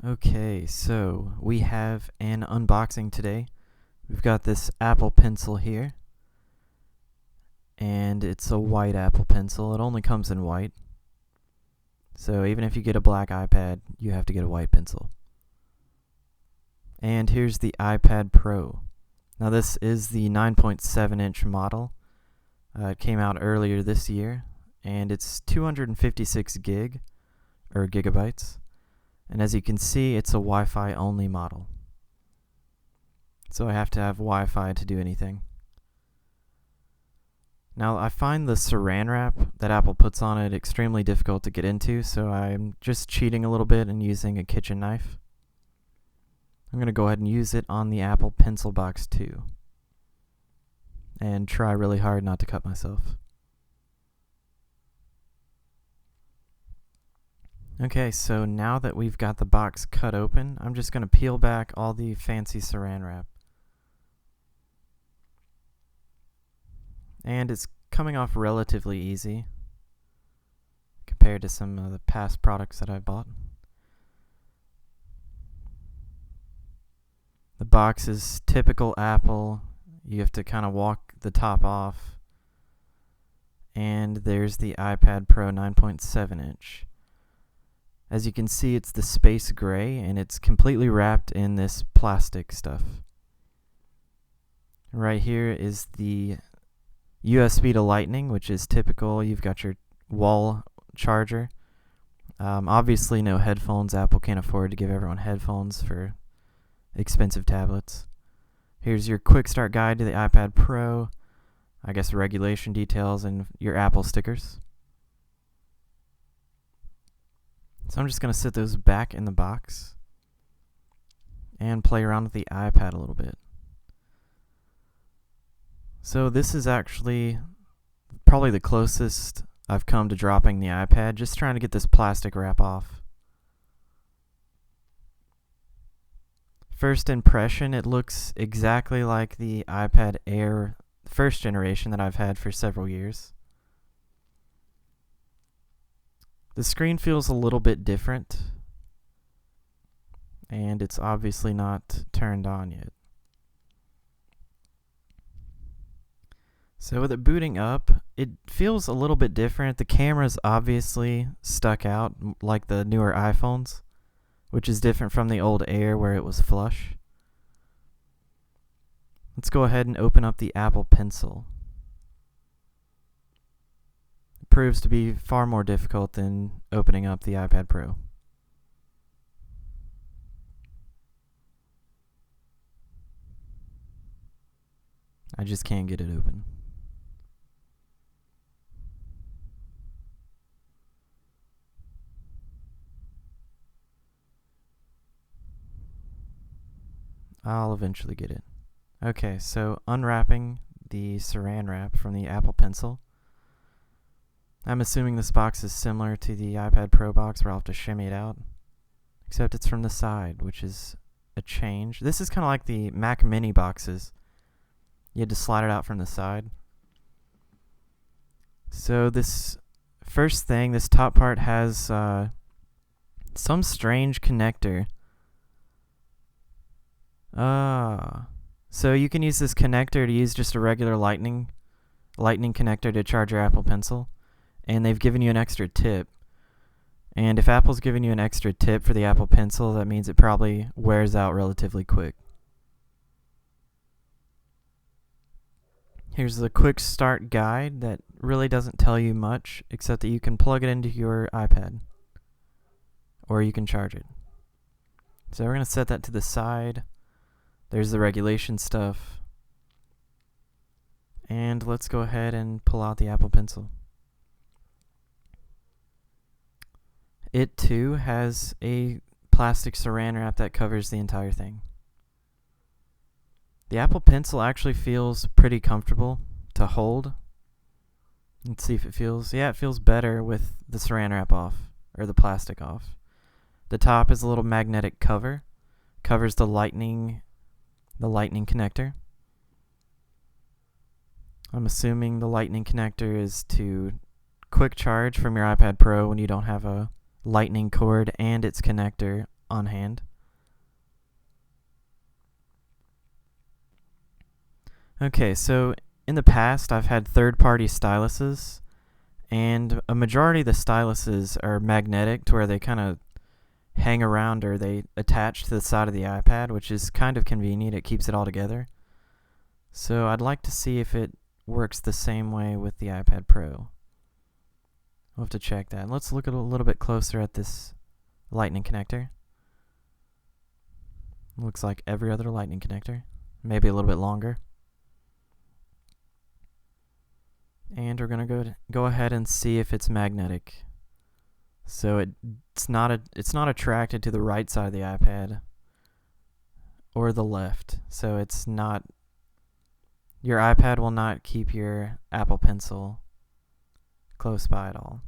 Okay, so we have an unboxing today. We've got this Apple Pencil here, and it's a white Apple Pencil. It only comes in white. So even if you get a black iPad, you have to get a white pencil. And here's the iPad Pro. Now this is the 9.7-inch model. It came out earlier this year, and it's 256 gigabytes. And as you can see, it's a Wi-Fi only model. So I have to have Wi-Fi to do anything. Now I find the saran wrap that Apple puts on it extremely difficult to get into, so I'm just cheating a little bit and using a kitchen knife. I'm going to go ahead and use it on the Apple Pencil box too. And try really hard not to cut myself. Okay, so now that we've got the box cut open, I'm just going to peel back all the fancy saran wrap. And it's coming off relatively easy compared to some of the past products that I've bought. The box is typical Apple. You have to kind of walk the top off. And there's the iPad Pro 9.7-inch. As you can see, it's the space gray, and it's completely wrapped in this plastic stuff. Right here is the USB to Lightning, which is typical. You've got your wall charger. Obviously no headphones. Apple can't afford to give everyone headphones for expensive tablets. Here's your quick start guide to the iPad Pro. I guess regulation details and your Apple stickers. So I'm just going to sit those back in the box and play around with the iPad a little bit. So this is actually probably the closest I've come to dropping the iPad, just trying to get this plastic wrap off. First impression, it looks exactly like the iPad Air first generation that I've had for several years. The screen feels a little bit different, and it's obviously not turned on yet. So with it booting up, it feels a little bit different. The camera's obviously stuck out like the newer iPhones, which is different from the old Air where it was flush. Let's go ahead and open up the Apple Pencil. It proves to be far more difficult than opening up the iPad Pro. I just can't get it open. I'll eventually get it. Okay, so unwrapping the saran wrap from the Apple Pencil. I'm assuming this box is similar to the iPad Pro box where I'll have to shimmy it out. Except it's from the side, which is a change. This is kind of like the Mac Mini boxes. You had to slide it out from the side. So this first thing, this top part has some strange connector. So you can use this connector to use just a regular lightning connector to charge your Apple Pencil. And they've given you an extra tip. And if Apple's giving you an extra tip for the Apple Pencil, that means it probably wears out relatively quick. Here's the quick start guide that really doesn't tell you much, except that you can plug it into your iPad. Or you can charge it. So we're going to set that to the side. There's the regulation stuff. And let's go ahead and pull out the Apple Pencil. It too has a plastic saran wrap that covers the entire thing. The Apple Pencil actually feels pretty comfortable to hold. Let's see if it feels, yeah, it feels better with the saran wrap off, or the plastic off. The top is a little magnetic cover, covers the lightning connector. I'm assuming the lightning connector is to quick charge from your iPad Pro when you don't have a lightning cord and its connector on hand. Okay, so in the past I've had third-party styluses, and a majority of the styluses are magnetic to where they kind of hang around or they attach to the side of the iPad, which is kind of convenient. It keeps it all together. So I'd like to see if it works the same way with the iPad Pro. We'll have to check that. Let's look a little bit closer at this lightning connector. Looks like every other lightning connector, maybe a little bit longer. And we're gonna go ahead and see if it's magnetic. So it's not attracted to the right side of the iPad or the left. So it's not, your iPad will not keep your Apple Pencil close by at all.